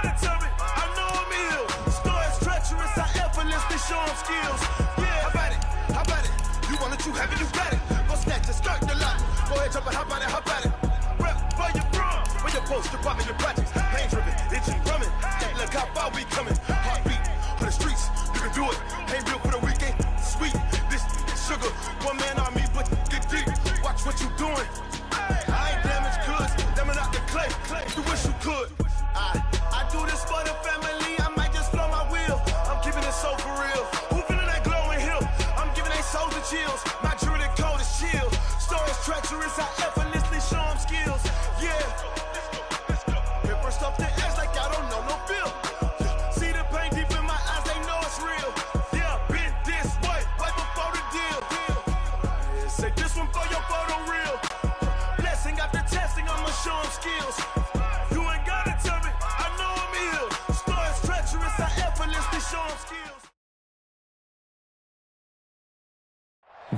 gotta tell me, I know I'm ill. Stories treacherous, I effortlessly show them skills. Yeah, how about it? How about it? You want it, you have it, you got it. Go snatch it, start the lot. Go ahead, jump it, how about it? How about it? Rep, where you from? Where you post, your bombing, your projects. Pain driven, itchy, drumming. Look how far we coming. Heartbeat for the streets, you can do it. Ain't real for the weekend. Sweet, this sugar. One man on me, but get deep. Watch what you doing. I ain't damaged goods, them out the clay. You wish you could. I do this for the family. I might just blow my wheel. I'm giving it so for real. Who feeling that glowing hill? I'm giving they souls the chills. My jury the cold is chill. Stories treacherous, I effortlessly show them skills. Yeah. Hit first off the edge like I don't know no feel. See the pain deep in my eyes, they know it's real. Yeah, been this way, right before the deal. Say this one for your photo reel. Blessing after testing, I'ma show them skills. You ain't gotta tell me, I know I'm ill. Stories treacherous, I effortlessly show them skills.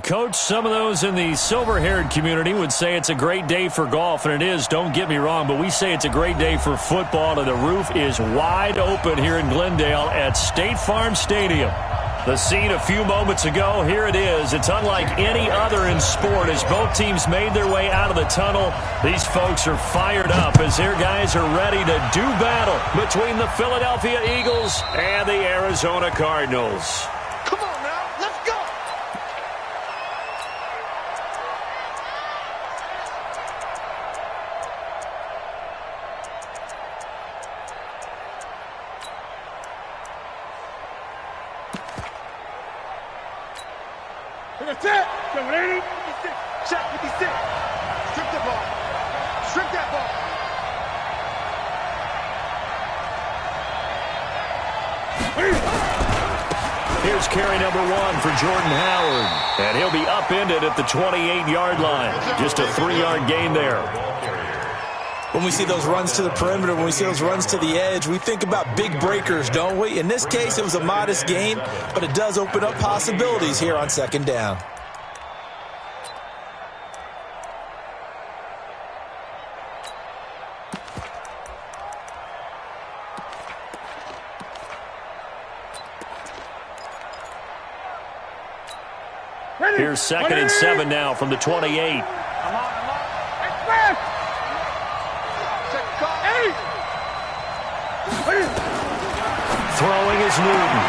Coach, some of those in the silver-haired community would say it's a great day for golf, and it is, don't get me wrong, but we say it's a great day for football, and the roof is wide open here in Glendale at State Farm Stadium. The scene a few moments ago, here it is. It's unlike any other in sport as both teams made their way out of the tunnel. These folks are fired up as their guys are ready to do battle between the Philadelphia Eagles and the Arizona Cardinals. Come on now, let's go! That's it! Yo, it ain't 56. Check 56. Strip the ball. Strip that ball. Here's carry number 1 for Jordan Howard. And he'll be upended at the 28-yard line. Just a 3-yard gain there. When we see those runs to the perimeter, when we see those runs to the edge, we think about big breakers, don't we? In this case, it was a modest gain, but it does open up possibilities here on second down. Here's 2nd and 7 now from the 28. Throwing is Newton.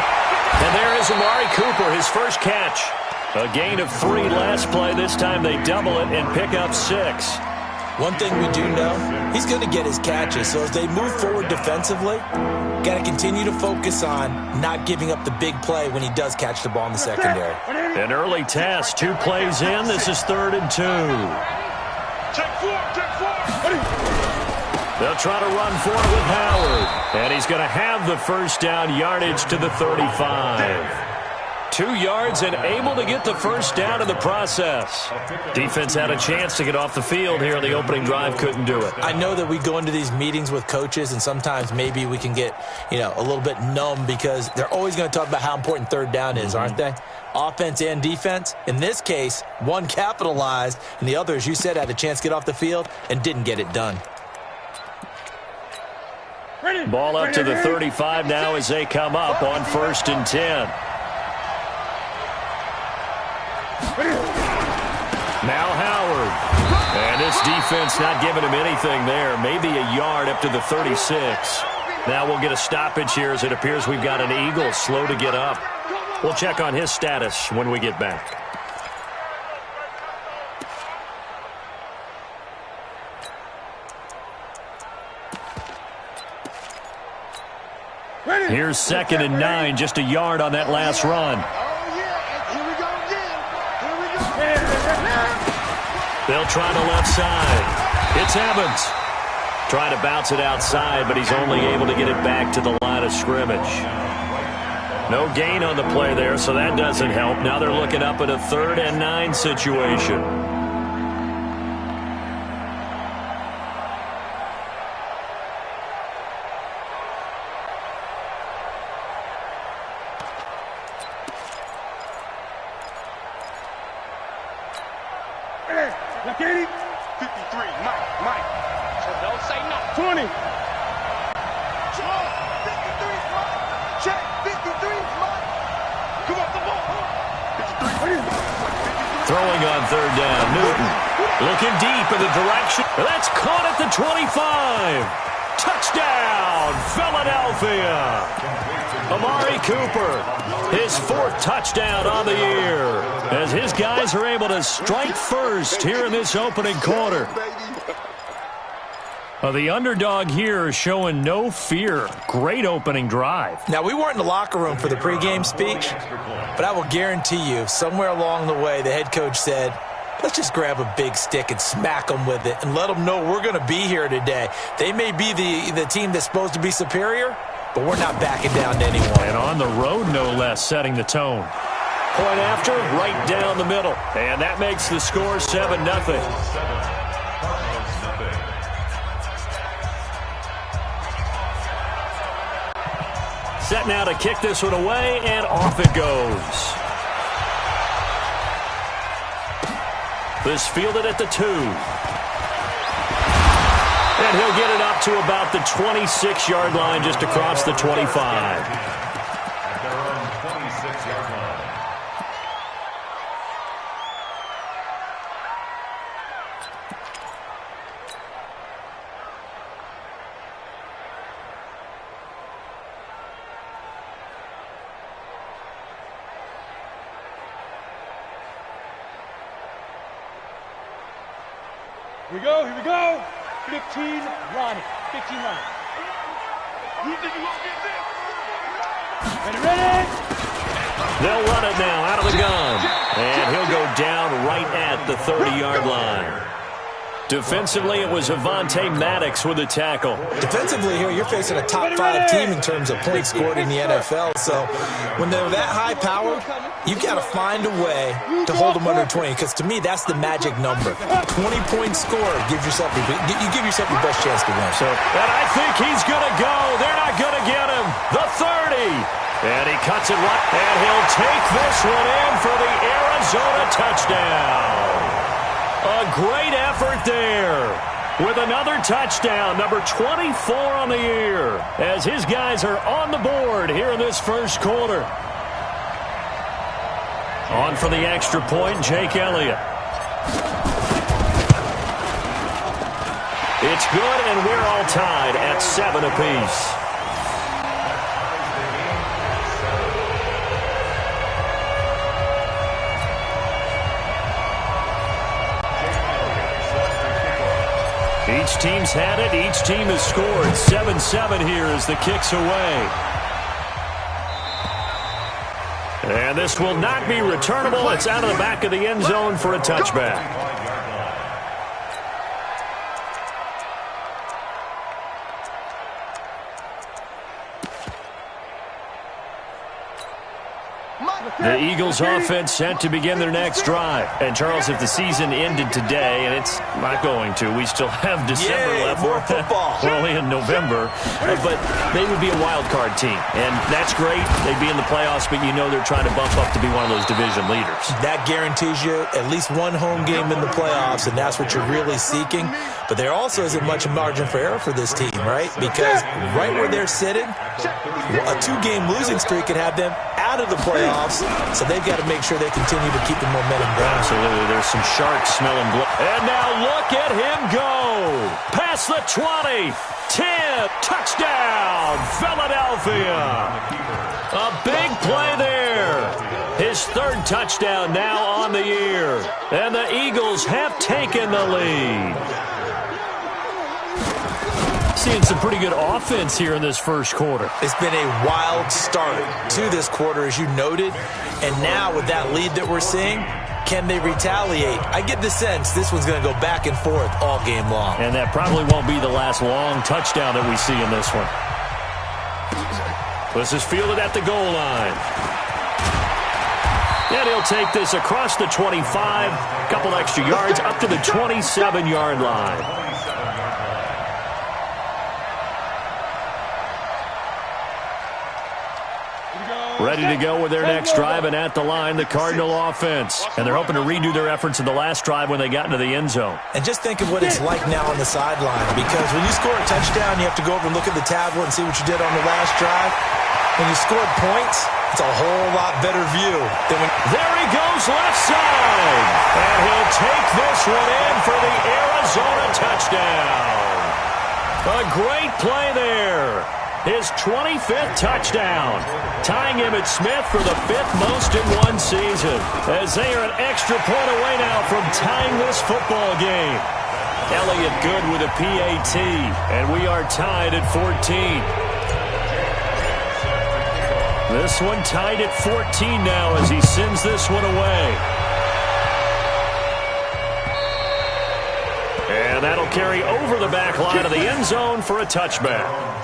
And there is Amari Cooper, his first catch. A gain of 3 last play. This time they double it and pick up 6. One thing we do know, he's going to get his catches. So as they move forward defensively, got to continue to focus on not giving up the big play when he does catch the ball in the secondary. An early test. 2 plays in. This is 3rd and 2. Check 4. They'll try to run for it with Howard. And he's going to have the first down, yardage to the 35. 2 yards and able to get the first down in the process. Defense had a chance to get off the field here in the opening drive, couldn't do it. I know that we go into these meetings with coaches, and sometimes maybe we can get, a little bit numb because they're always going to talk about how important 3rd down is, aren't they? Offense and defense. In this case, one capitalized, and the other, as you said, had a chance to get off the field and didn't get it done. Ball up to the 35 now as they come up on 1st and 10. Now Howard. And this defense not giving him anything there. Maybe a yard up to the 36. Now we'll get a stoppage here as it appears we've got an Eagle slow to get up. We'll check on his status when we get back. Here's 2nd and 9, just a yard on that last run. They'll try the left side. It's Evans. Trying to bounce it outside, but he's only able to get it back to the line of scrimmage. No gain on the play there, so that doesn't help. Now they're looking up at a 3rd and 9 situation. Look at him. 53, Mike. So don't say nothing. 20. Throwing on third down, Newton. Looking deep in the direction. That's caught at the 25. Touchdown, Philadelphia. Amari Cooper, his 4th touchdown on the year, as his guys are able to strike first here in this opening quarter. The underdog here is showing no fear. Great opening drive. Now, we weren't in the locker room for the pregame speech, but I will guarantee you, somewhere along the way, the head coach said, let's just grab a big stick and smack them with it and let them know we're going to be here today. They may be the team that's supposed to be superior, but we're not backing down to anyone. And on the road, no less, setting the tone. Point after, right down the middle. And that makes the score 7-0. Set now to kick this one away, and off it goes. This fielded at the 2. And he'll get it up to about the 26-yard line, just across the 25. Here we go. 15, Ronnie. 15, Ronnie. You think you won't get this? Ready? They'll run it now out of the gun. And he'll go down right at the 30-yard line. Defensively, it was Avonte Maddox with the tackle. Defensively here, you're facing a top 5 team in terms of points scored in the NFL. So when they're that high powered, you've got to find a way to hold them under 20, because to me, that's the magic number. 20 points scored, you give yourself your best chance to win. And I think he's going to go. They're not going to get him. The 30. And he cuts it right. And he'll take this one in for the Arizona touchdown. A great effort there with another touchdown, number 24 on the year, as his guys are on the board here in this first quarter. On for the extra point, Jake Elliott. It's good, and we're all tied at 7 apiece. Each team's had it. Each team has scored. 7-7 here as the kick's away. And this will not be returnable. It's out of the back of the end zone for a touchback. The Eagles offense set to begin their next drive. And, Charles, if the season ended today, and it's not going to, we still have December left. More football. We're only in November. But they would be a wild card team. And that's great. They'd be in the playoffs, but you know they're trying to bump up to be one of those division leaders. That guarantees you at least one home game in the playoffs, and that's what you're really seeking. But there also isn't much margin for error for this team, right? Because right where they're sitting, a 2-game losing streak could have them out of the playoffs. So they've got to make sure they continue to keep the momentum going. Absolutely. There's some sharks smelling blood. And now look at him go. Past the 20. 10. Touchdown, Philadelphia. A big play there. His 3rd touchdown now on the year. And the Eagles have taken the lead. Seeing some pretty good offense here in this first quarter. It's been a wild start to this quarter, as you noted. And now with that lead that we're seeing, can they retaliate? I get the sense this one's going to go back and forth all game long. And that probably won't be the last long touchdown that we see in this one. This is fielded at the goal line. And he'll take this across the 25, a couple extra yards, up to the 27-yard line. Ready to go with their next drive, and at the line, the Cardinal offense. And they're hoping to redo their efforts in the last drive when they got into the end zone. And just think of what it's like now on the sideline, because when you score a touchdown, you have to go over and look at the tablet and see what you did on the last drive. When you scored points, it's a whole lot better view than when... There he goes left side. this one in for the Arizona touchdown. A great play there. His 25th touchdown, tying Emmitt Smith for the 5th most in one season, as they are an extra point away now from tying this football game. Elliott good with a PAT, and we are tied at 14. This one tied at 14 now as he sends this one away. And that'll carry over the back line of the end zone for a touchback.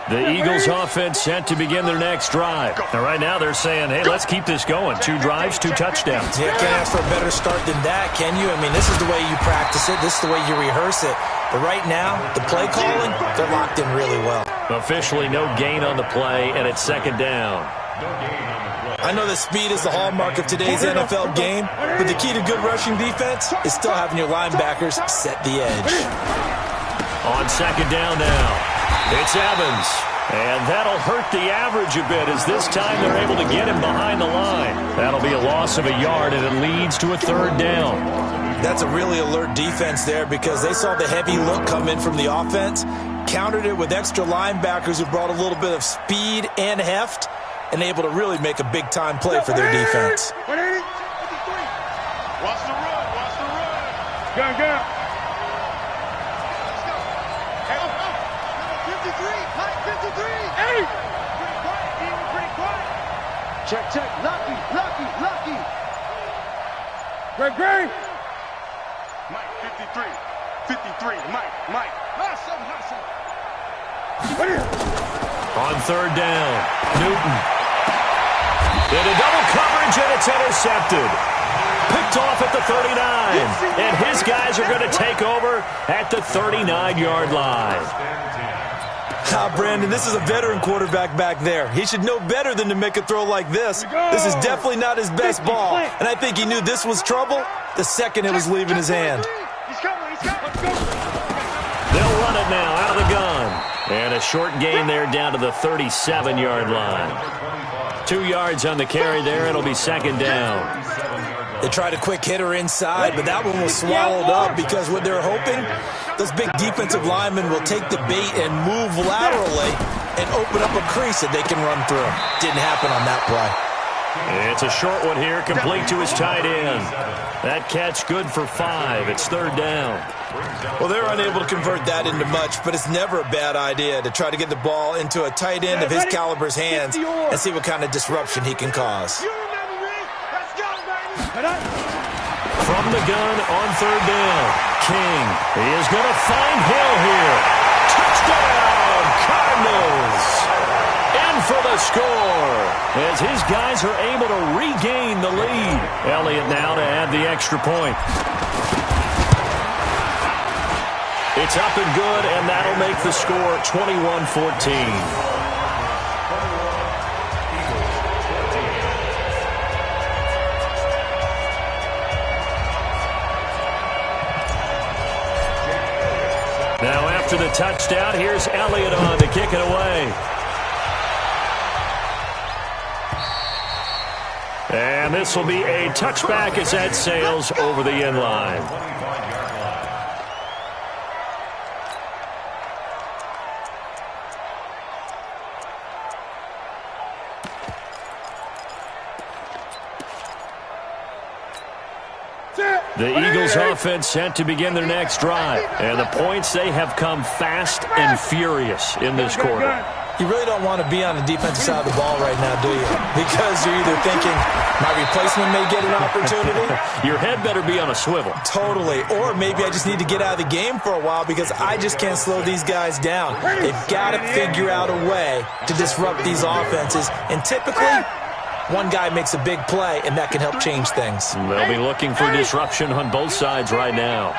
The Eagles offense set to begin their next drive. And right now they're saying, hey, let's keep this going. 2 drives, 2 touchdowns. Yeah, can't ask for a better start than that, can you? I mean, this is the way you practice it. This is the way you rehearse it. But right now, the play calling, they're locked in really well. Officially no gain on the play, and it's 2nd down. I know that speed is the hallmark of today's NFL game, but the key to good rushing defense is still having your linebackers set the edge. On 2nd down now, it's Evans. And that'll hurt the average a bit as this time they're able to get him behind the line. That'll be a loss of a yard, and it leads to a 3rd down. That's a really alert defense there because they saw the heavy look come in from the offense, countered it with extra linebackers who brought a little bit of speed and heft, and able to really make a big-time play for their defense. Watch the run, watch the run. Go. 53. Hey! Pretty quiet. Check. Lucky. Greg. Mike, 53. Mike. Hustle. On 3rd down, Newton. In a double coverage, and it's intercepted. Picked off at the 39. And his guys are going to take over at the 39-yard line. Brandon, this is a veteran quarterback back there. He should know better than to make a throw like this. This is definitely not his best ball, and I think he knew this was trouble the second it was leaving his hand. He's coming. Let's go. They'll run it now out of the gun. And a short gain there down to the 37-yard line. 2 yards on the carry there. It'll be 2nd down. They tried a quick hitter inside, but that one was swallowed up because what they're hoping, those big defensive linemen will take the bait and move laterally and open up a crease that they can run through. Didn't happen on that play. It's a short one here, complete to his tight end. That catch good for 5. It's 3rd down. Well, they're unable to convert that into much, but it's never a bad idea to try to get the ball into a tight end of his caliber's hands and see what kind of disruption he can cause. From the gun on 3rd down, King is going to find Hill here. Touchdown, Cardinals! In for the score as his guys are able to regain the lead. Elliott now to add the extra point. It's up and good, and that'll make the score 21-14. Now after the touchdown, here's Elliott on to kick it away. And this will be a touchback as that sails over the end line. The Eagles offense set to begin their next drive. And the points, they have come fast and furious in this quarter. You really don't want to be on the defensive side of the ball right now, do you? Because you're either thinking, my replacement may get an opportunity. Your head better be on a swivel. Totally. Or maybe I just need to get out of the game for a while because I just can't slow these guys down. They've got to figure out a way to disrupt these offenses. And typically, one guy makes a big play, and that can help change things. They'll be looking for disruption on both sides right now.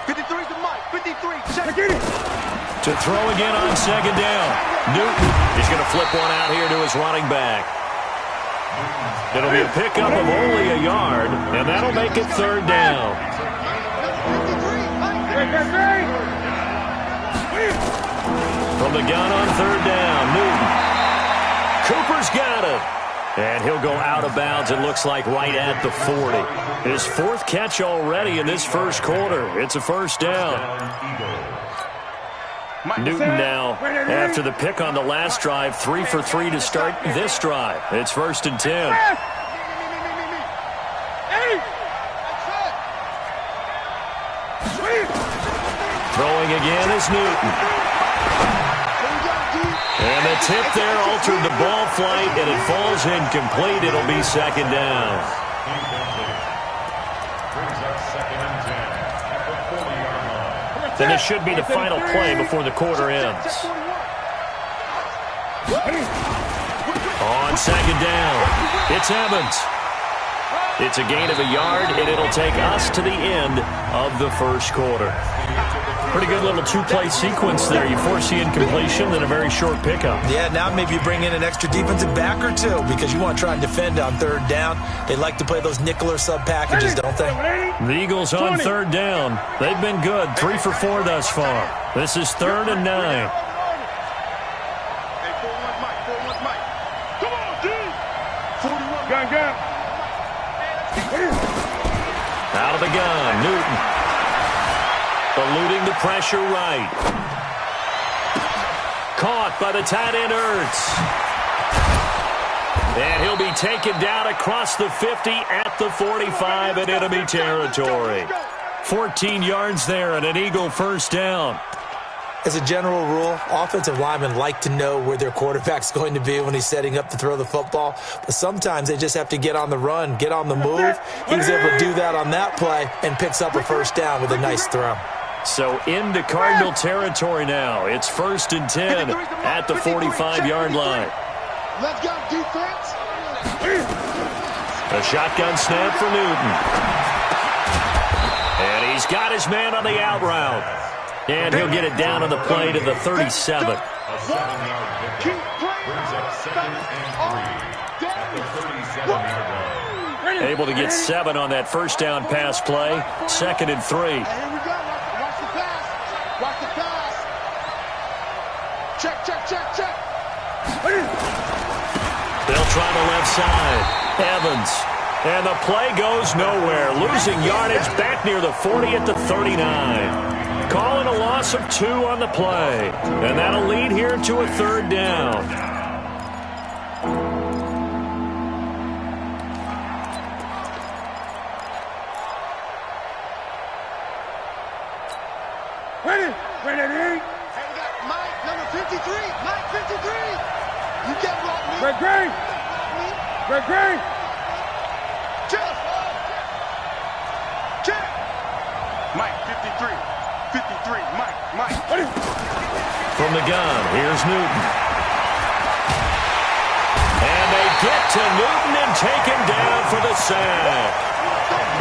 53 to Mike. 53. Check. To throw again on 2nd down. Newton is going to flip one out here to his running back. It'll be a pickup of only a yard, and that'll make it third down. From the gun on third down, Newton. Cooper's got it. And he'll go out of bounds, it looks like, right at the 40. His fourth catch already in this first quarter. It's a first down. Newton now, after the pick on the last drive, 3 for 3 to start this drive. It's first and 10. Throwing again is Newton. And the tip there altered the ball flight, and it falls incomplete. It'll be second down. Then it should be the final play before the quarter ends. On second down, it's Evans. It's a gain of a yard, and it'll take us to the end of the first quarter. Pretty good little two-play sequence there. You force the incompletion, then a very short pickup. Yeah, now maybe you bring in an extra defensive back or two because you want to try and defend on third down. They like to play those nickel or sub packages, don't they? The Eagles on third down. They've been good, 3 for 4 thus far. This is 3rd and 9. Out of the gun, Newton. Eluding the pressure right. Caught by the tight end, Ertz. And he'll be taken down across the 50 at the 45 in enemy territory. 14 yards there and an Eagle first down. As a general rule, offensive linemen like to know where their quarterback's going to be when he's setting up to throw the football. But sometimes they just have to get on the run, get on the move. He was able to do that on that play and picks up a first down with a nice throw. So into Cardinal territory now. It's 1st and 10 at the 45-yard line. Let's go, defense. A shotgun snap for Newton. And he's got his man on the out route. And he'll get it down on the play to the 37. Able to get 7 on that first down pass play. 2nd and 3. Here we go. Watch the pass. Watch the pass. Check, check, check, check. They'll try the left side. Evans. And the play goes nowhere. Losing yardage back near the 40 at the 39. Calling a loss of 2 on the play. And that'll lead here to a 3rd down. Ready? Hey, we got Mike, number 53. Mike, 53. You can't block me. Greg Green. Greg Green. Check. Check. Mike, 53. 53. Mike. Ready? From the gun, here's Newton. And they get to Newton and take him down for the sack.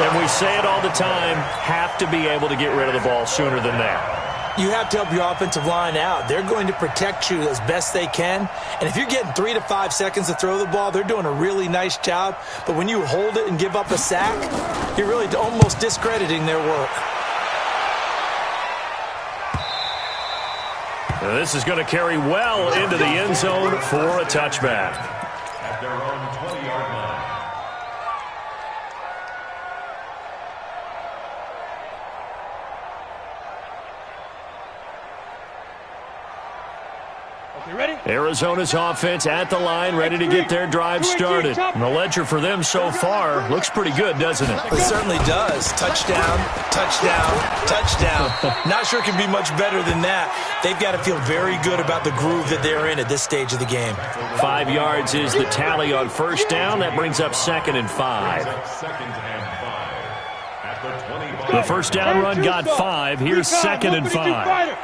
And we say it all the time, have to be able to get rid of the ball sooner than that. You have to help your offensive line out. They're going to protect you as best they can. And if you're getting 3 to 5 seconds to throw the ball, they're doing a really nice job. But when you hold it and give up a sack, you're really almost discrediting their work. And this is going to carry well into the end zone for a touchback. At their own 20-yard line. Okay, ready? Arizona's offense at the line, ready to get their drive started. And the ledger for them so far looks pretty good, doesn't it? It certainly does. Touchdown, touchdown, touchdown. Not sure it can be much better than that. They've got to feel very good about the groove that they're in at this stage of the game. 5 yards is the tally on first down. That brings up 2nd and 5. The first down run got 5. Here's 2nd and 5.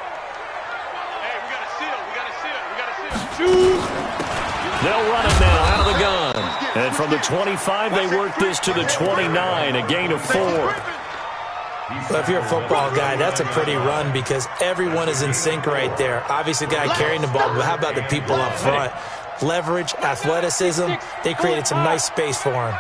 They'll run it now out of the gun. And from the 25, they work this to the 29, a gain of 4. Well, if you're a football guy, that's a pretty run because everyone is in sync right there. Obviously, the guy carrying the ball, but how about the people up front? leverage, athleticism. They created some nice space for him.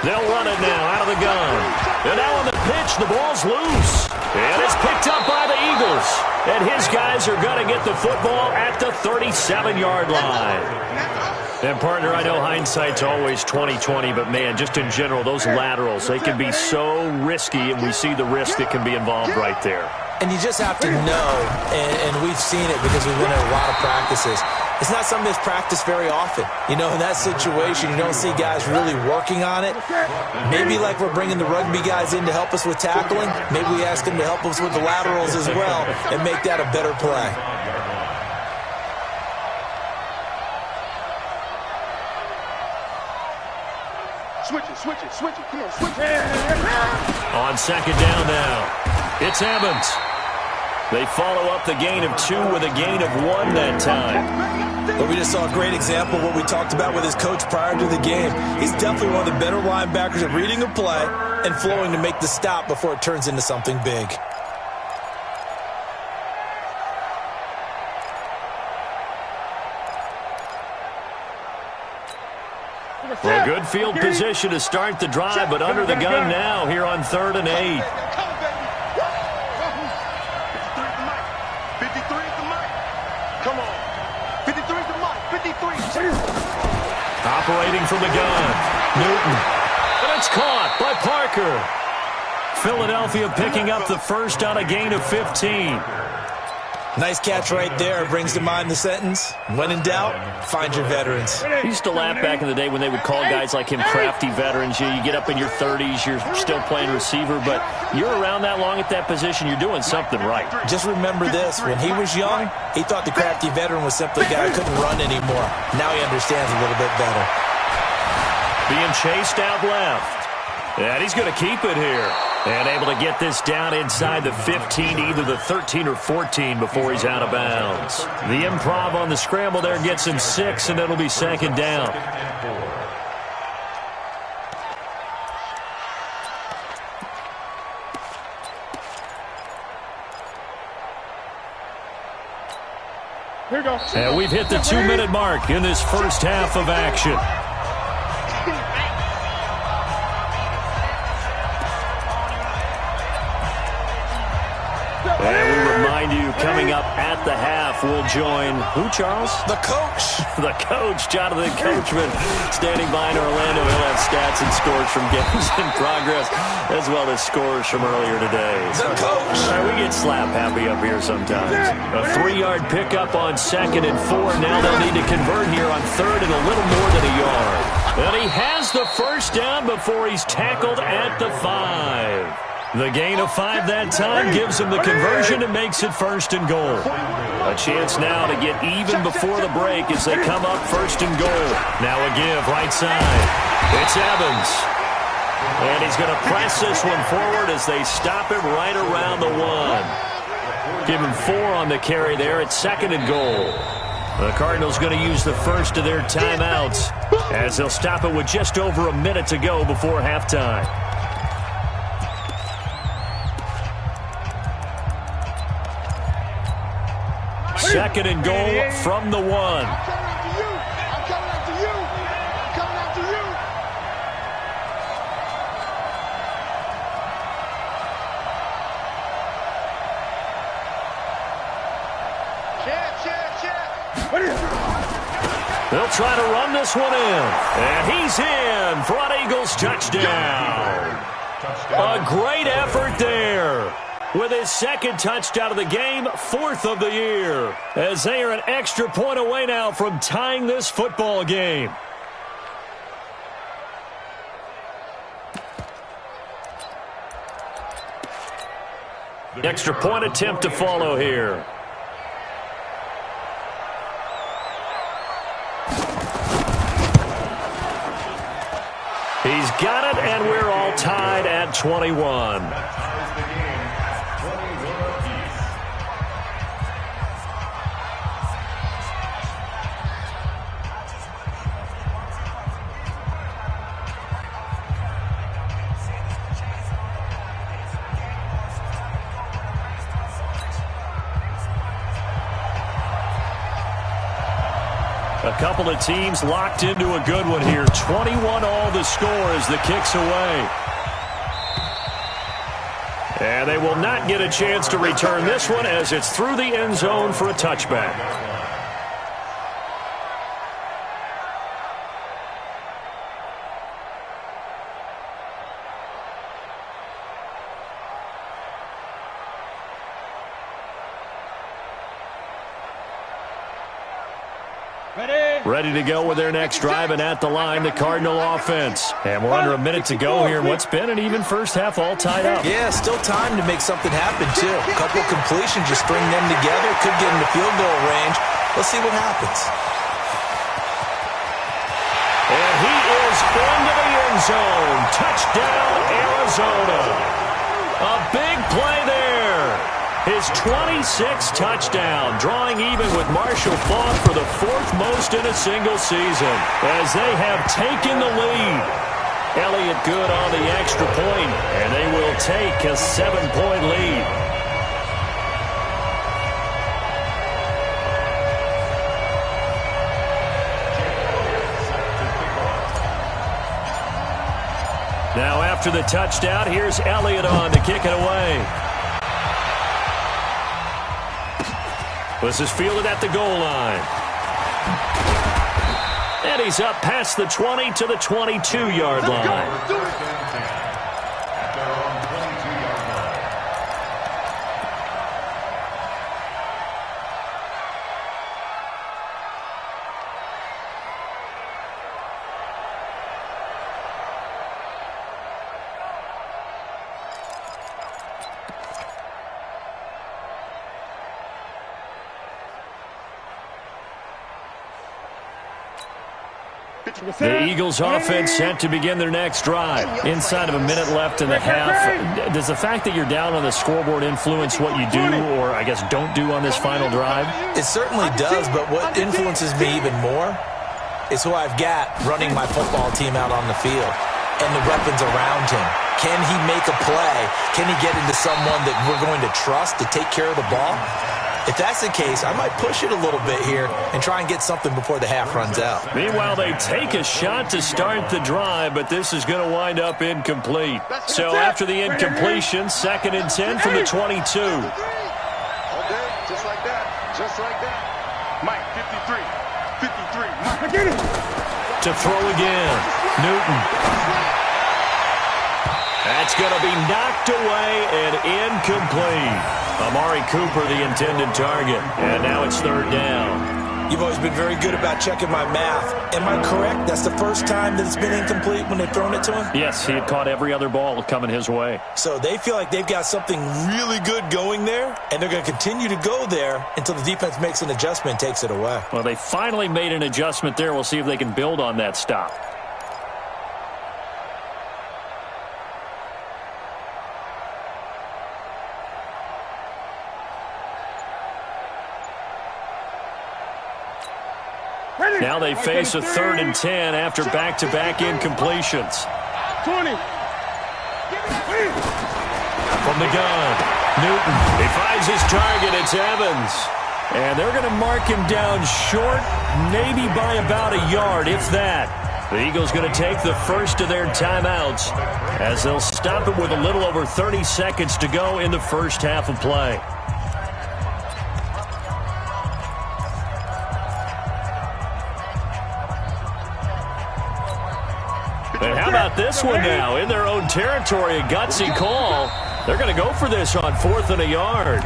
They'll run it now out of the gun. And now on the pitch, the ball's loose. And it's picked up by the Eagles. And his guys are going to get the football at the 37-yard line. And, partner, I know hindsight's always 20/20, but, man, just in general, those laterals, they can be so risky, and we see the risk that can be involved right there. And you just have to know, and we've seen it because we've been at a lot of practices, it's not something that's practiced very often. You know, in that situation, you don't see guys really working on it. Maybe like we're bringing the rugby guys in to help us with tackling, maybe we ask them to help us with the laterals as well and make that a better play. Switch it. Come on, switch it. On second down now, it's Evans. They follow up the gain of 2 with a gain of 1 that time. But we just saw a great example of what we talked about with his coach prior to the game. He's definitely one of the better linebackers at reading a play and flowing to make the stop before it turns into something big. Well, good field position to start the drive, but under the gun now here on 3rd and 8. 53 is the mic. Come on. 53 is the mic. 53. Operating from the gun, Newton. And it's caught by Parker. Philadelphia picking up the first on a gain of 15. Nice catch right there. Brings to mind the sentence, when in doubt, find your veterans. We used to laugh back in the day when they would call guys like him crafty veterans. You get up in your 30s, you're still playing receiver, but you're around that long at that position, you're doing something right. Just remember this, when he was young, he thought the crafty veteran was simply a guy who couldn't run anymore. Now he understands a little bit better. Being chased out left. And he's going to keep it here. And able to get this down inside the 15, either the 13 or 14 before he's out of bounds. The improv on the scramble there gets him 6, and it'll be second down. Here we go. And we've hit the 2-minute mark in this first half of action. And we remind you, coming up at the half, we'll join who, Charles? The coach. The coach, Jonathan Coachman, standing by in Orlando. He'll have stats and scores from games in progress, as well as scores from earlier today. The coach. We get slap happy up here sometimes. A 3-yard pickup on 2nd and 4. Now they'll need to convert here on 3rd and a little more than a yard. And he has the first down before he's tackled at the 5. The gain of 5 that time gives him the conversion and makes it 1st and goal. A chance now to get even before the break as they come up 1st and goal. Now a give right side. It's Evans. And he's going to press this one forward as they stop him right around the 1. Give him 4 on the carry there at 2nd and goal. The Cardinals going to use the first of their timeouts as they'll stop it with just over a minute to go before halftime. Second and goal from the 1. I'm coming after you. I'm coming after you. Check. They'll try to run this one in. And he's in for an Eagles touchdown. A great effort there. With his 2nd touchdown of the game, 4th of the year. As they are an extra point away now from tying this football game. Extra point attempt to follow here. He's got it, and we're all tied at 21. A couple of teams locked into a good one here. 21 all the score as the kick's away. And they will not get a chance to return this one as it's through the end zone for a touchback. Ready to go with their next drive, and at the line, the Cardinal offense. And we're under a minute to go here in what's been an even first half all tied up. Yeah, still time to make something happen, too. A couple completions, just string them together. Could get into field goal range. Let's see what happens. And he is into the end zone. Touchdown, Arizona. A big play there. His 26th touchdown, drawing even with Marshall Faulk for the 4th most in a single season, as they have taken the lead. Elliott good on the extra point, and they will take a 7-point lead. Now after the touchdown, here's Elliott on to kick it away. This is fielded at the goal line. And he's up past the 20 to the 22-yard line. The Eagles offense set to begin their next drive. Inside of a minute left in the half. Does the fact that you're down on the scoreboard influence what you do, or I guess don't do on this final drive? It certainly does, but what influences me even more is who I've got running my football team out on the field and the weapons around him. Can he make a play? Can he get into someone that we're going to trust to take care of the ball? If that's the case, I might push it a little bit here and try and get something before the half runs out. Meanwhile, they take a shot to start the drive, but this is going to wind up incomplete. So after the incompletion, 2nd and 10 from the 22. All day, just like that, just like that. Mike, 53, 53, Mike. To throw again, Newton. That's going to be knocked away and incomplete. Amari Cooper, the intended target. And now it's 3rd down. You've always been very good about checking my math. Am I correct? That's the first time that it's been incomplete when they've thrown it to him? Yes, he had caught every other ball coming his way. So they feel like they've got something really good going there, and they're going to continue to go there until the defense makes an adjustment and takes it away. Well, they finally made an adjustment there. We'll see if they can build on that stop. Now they face a 3rd and 10 after back-to-back incompletions. 20. From the gun, Newton. He finds his target. It's Evans. And they're going to mark him down short, maybe by about a yard, if that. The Eagles going to take the first of their timeouts as they'll stop it with a little over 30 seconds to go in the first half of play. And how about this one now? In their own territory, a gutsy call. They're going to go for this on 4th and a yard.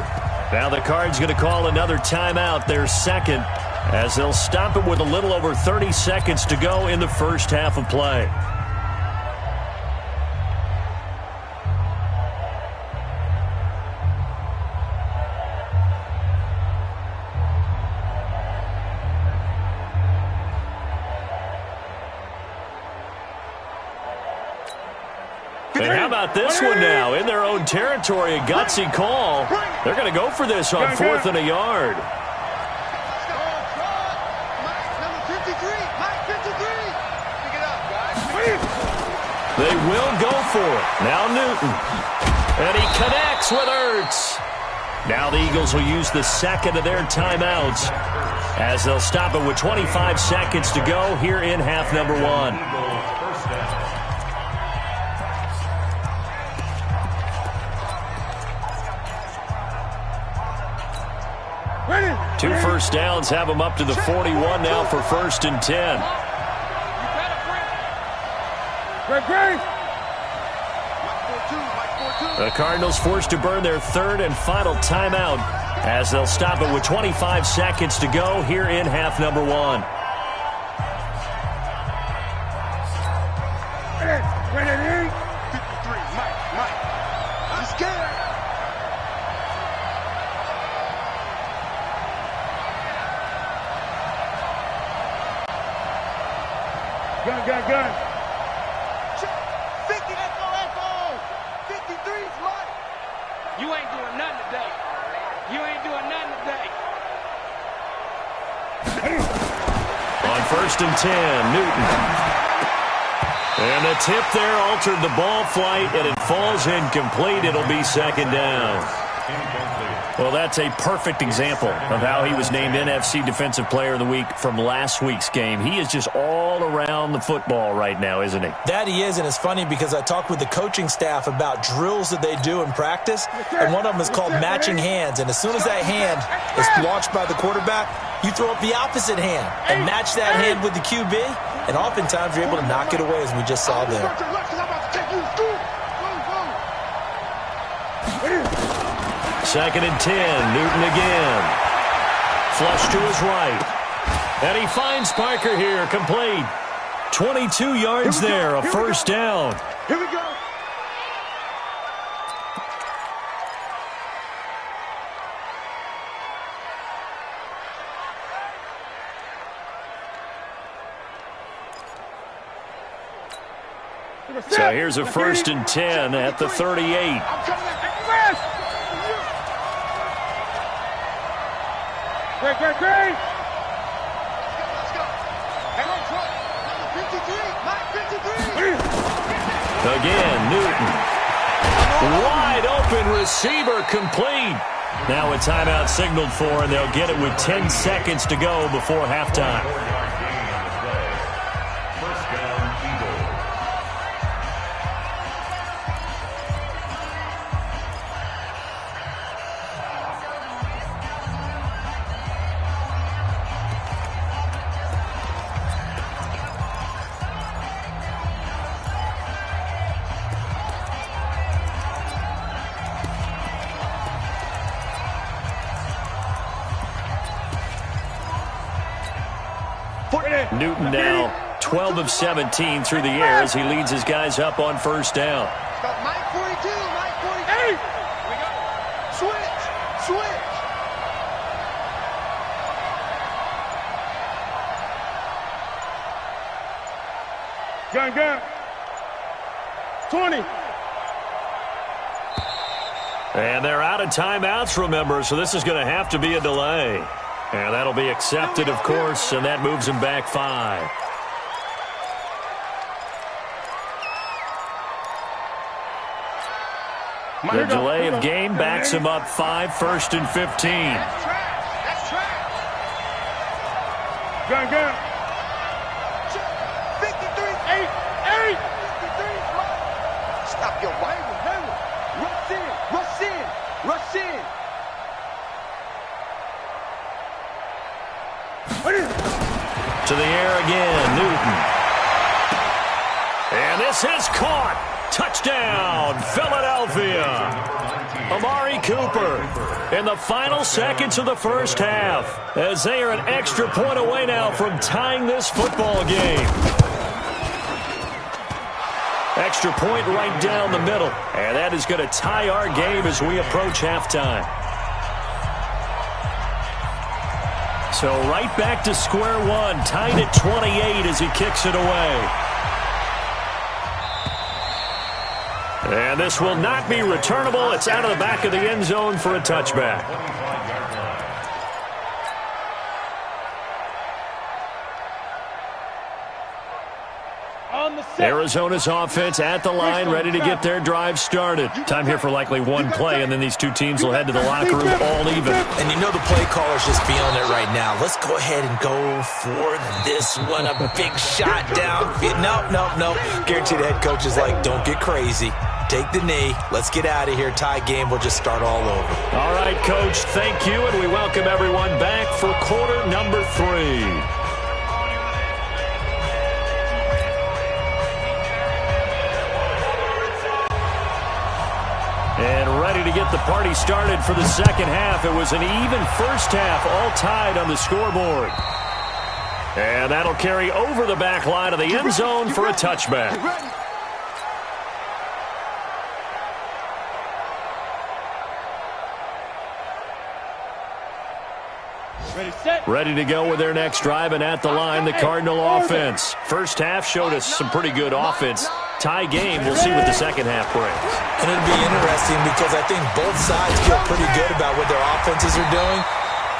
Now the Cards going to call another timeout, their 2nd, as they'll stop it with a little over 30 seconds to go in the first half of play. And how about this one now? In their own territory, a gutsy call. They're going to go for this on 4th and a yard. They will go for it. Now Newton. And he connects with Ertz. Now the Eagles will use the 2nd of their timeouts as they'll stop it with 25 seconds to go here in half number one. Two first downs have them up to the 41 now for 1st and 10. The Cardinals forced to burn their 3rd and final timeout as they'll stop it with 25 seconds to go here in half number one. Gun. 50, echo. 53's mine. You ain't doing nothing today. On 1st and 10, Newton. And the tip there altered the ball flight, and it falls incomplete. It'll be 2nd down. Well, that's a perfect example of how he was named NFC Defensive Player of the Week from last week's game. He is just all around the football right now, isn't he? That he is, and it's funny because I talked with the coaching staff about drills that they do in practice, and one of them is called matching hands. And as soon as that hand is launched by the quarterback, you throw up the opposite hand and match that hand with the QB, and oftentimes you're able to knock it away, as we just saw there. 2nd and 10, Newton again. Flush to his right. And he finds Parker here, complete. 22 yards there, a 1st down. Here we go. So here's a 1st and 10 at the 38. Great. Let's go. Hang on, Trump. Number 53. Again, Newton. Wide open receiver, complete. Now a timeout signaled for, and they'll get it with 10 seconds to go before halftime. Newton now 12 of 17 through the air as he leads his guys up on 1st down. Got Mike 42, Mike 42. Hey! We go. Switch. Gun. 20. And they're out of timeouts, remember, so this is going to have to be a delay. And that'll be accepted, of course, and that moves him back 5. The delay of game backs him up 5, 1st and 15. That's trash. Gun. 53. 8. 53's mine. Stop your wife. Rush in. To the air again, Newton. And this is caught. Touchdown, Philadelphia. Amari Cooper in the final seconds of the 1st half, as they are an extra point away now from tying this football game. Extra point right down the middle, and that is going to tie our game as we approach halftime. So right back to square one, tied at 28 as he kicks it away. And this will not be returnable. It's out of the back of the end zone for a touchback. On the set. Arizona's offense at the line, ready to get their drive started. Time here for likely one play, and then these two teams will head to the locker room all even. And you know the play caller's just feeling it right now. Let's go ahead and go for this one. A big shot downfield. No. Guaranteed the head coach is like, don't get crazy. Take the knee. Let's get out of here. Tie game. We'll just start all over. All right, Coach, thank you, and we welcome everyone back for quarter number 3. And ready to get the party started for the second half. It was an even first half, all tied on the scoreboard. And that'll carry over the back line of the end zone for a touchback. Ready to go with their next drive, and at the line, the Cardinal offense. First half showed us some pretty good offense. Tie game, we'll see what the second half brings. And it'll be interesting because I think both sides feel pretty good about what their offenses are doing.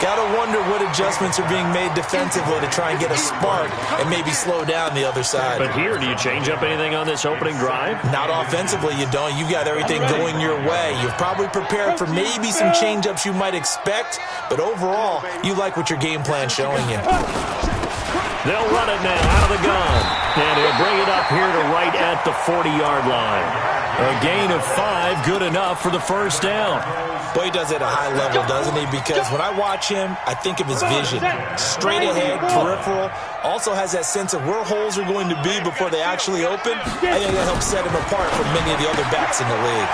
Got to wonder what adjustments are being made defensively to try and get a spark and maybe slow down the other side. But here, do you change up anything on this opening drive? Not offensively, you don't. You've got everything going your way. You've probably prepared for maybe some change-ups you might expect, but overall, you like what your game plan's showing you. They'll run it now out of the gun, and he'll bring it up here to right at the 40-yard line. A gain of 5, good enough for the first down. Boy, he does it at a high level, doesn't he? Because when I watch him, I think of his vision. Straight ahead, peripheral. Also has that sense of where holes are going to be before they actually open. I think that helps set him apart from many of the other backs in the league.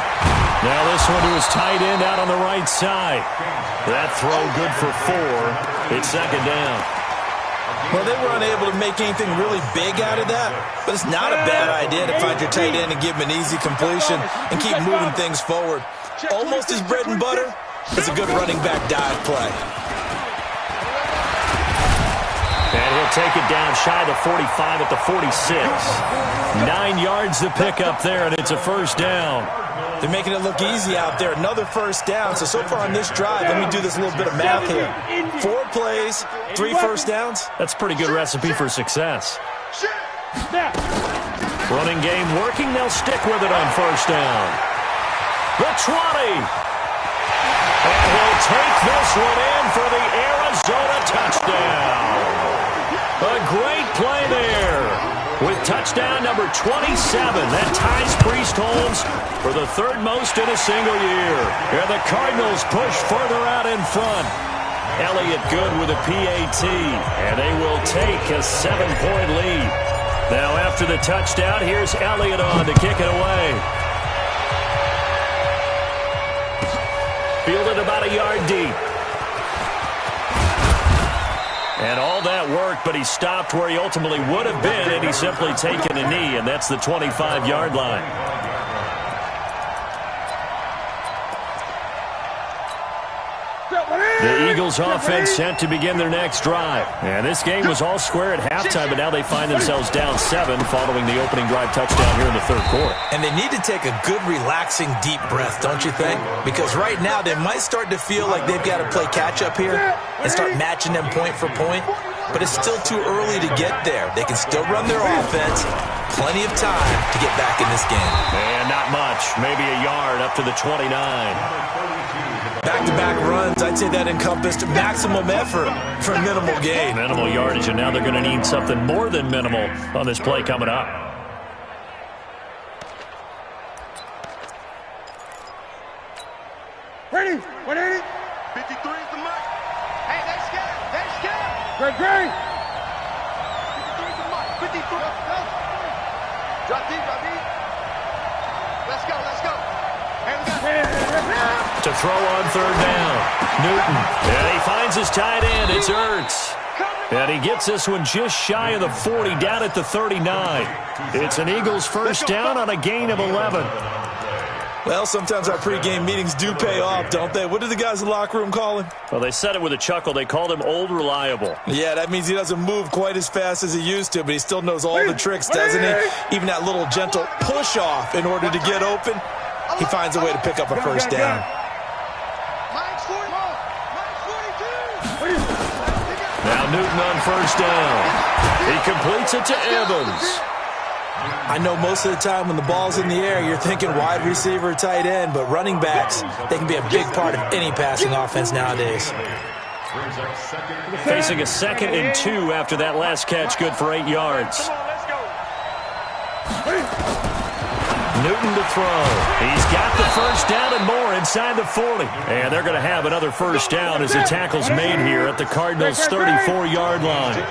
Now this one to his tight end out on the right side. That throw good for 4. It's second down. Well, they were unable to make anything really big out of that, but it's not a bad idea to find your tight end and give him an easy completion and keep moving things forward. Almost his bread and butter. It's a good running back dive play. And he'll take it down shy of the 45 at the 46. 9 yards to pick up there, and it's a first down. They're making it look easy out there. Another first down. So far on this drive, let me do this little bit of math here. 4 plays, 3 first downs. That's a pretty good recipe for success. Running game working. They'll stick with it on first down. The 20. And he'll take this one in for the Arizona touchdown. A great play there. With touchdown number 27, that ties Priest Holmes for the 3rd most in a single year. And the Cardinals push further out in front. Elliott good with a PAT, and they will take a 7-point lead. Now after the touchdown, here's Elliott on to kick it away. Fielded about a yard deep. And all that worked, but he stopped where he ultimately would have been, and he's simply taken a knee, and that's the 25-yard line. The Eagles offense set to begin their next drive. And this game was all square at halftime, but now they find themselves down 7 following the opening drive touchdown here in the 3rd quarter. And they need to take a good, relaxing, deep breath, don't you think? Because right now they might start to feel like they've got to play catch-up here and start matching them point for point. But it's still too early to get there. They can still run their offense. Plenty of time to get back in this game. And not much. Maybe a yard up to the 29. Back-to-back runs, I'd say that encompassed maximum effort for minimal gain. Minimal yardage, and now they're going to need something more than minimal on this play coming up. Ready? 180. 53 is the mark. Hey, they're scared. They're scared. Great. 53 is the mark. 53. Go. Drop deep. Let's go. Here we go. To throw on 3rd down. Newton. And he finds his tight end. It's Ertz. And he gets this one just shy of the 40, down at the 39. It's an Eagles first down on a gain of 11. Well, sometimes our pregame meetings do pay off, don't they? What did the guys in the locker room call him? Well, they said it with a chuckle. They called him Old Reliable. Yeah, that means he doesn't move quite as fast as he used to, but he still knows all the tricks, doesn't he? Even that little gentle push-off in order to get open. He finds a way to pick up a first down. Now Newton on first down. He completes it to Evans. I know most of the time when the ball's in the air, you're thinking wide receiver, tight end, but running backs, they can be a big part of any passing offense nowadays. Facing a 2nd and 2 after that last catch, good for 8 yards. Newton to throw. He's got the first down and more inside the 40. And they're going to have another first down as the tackle's made here at the Cardinals' 34-yard line.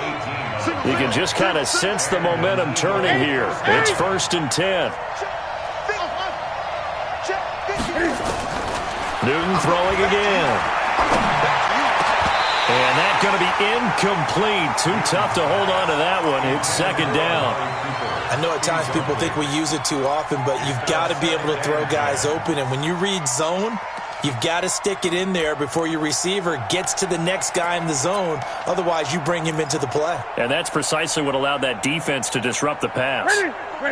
You can just kind of sense the momentum turning here. It's 1st and 10. Newton throwing again. And that's going to be incomplete. Too tough to hold on to that one. It's 2nd down. I know at times people think we use it too often, but you've got to be able to throw guys open. And when you read zone, you've got to stick it in there before your receiver gets to the next guy in the zone. Otherwise, you bring him into the play. And that's precisely what allowed that defense to disrupt the pass.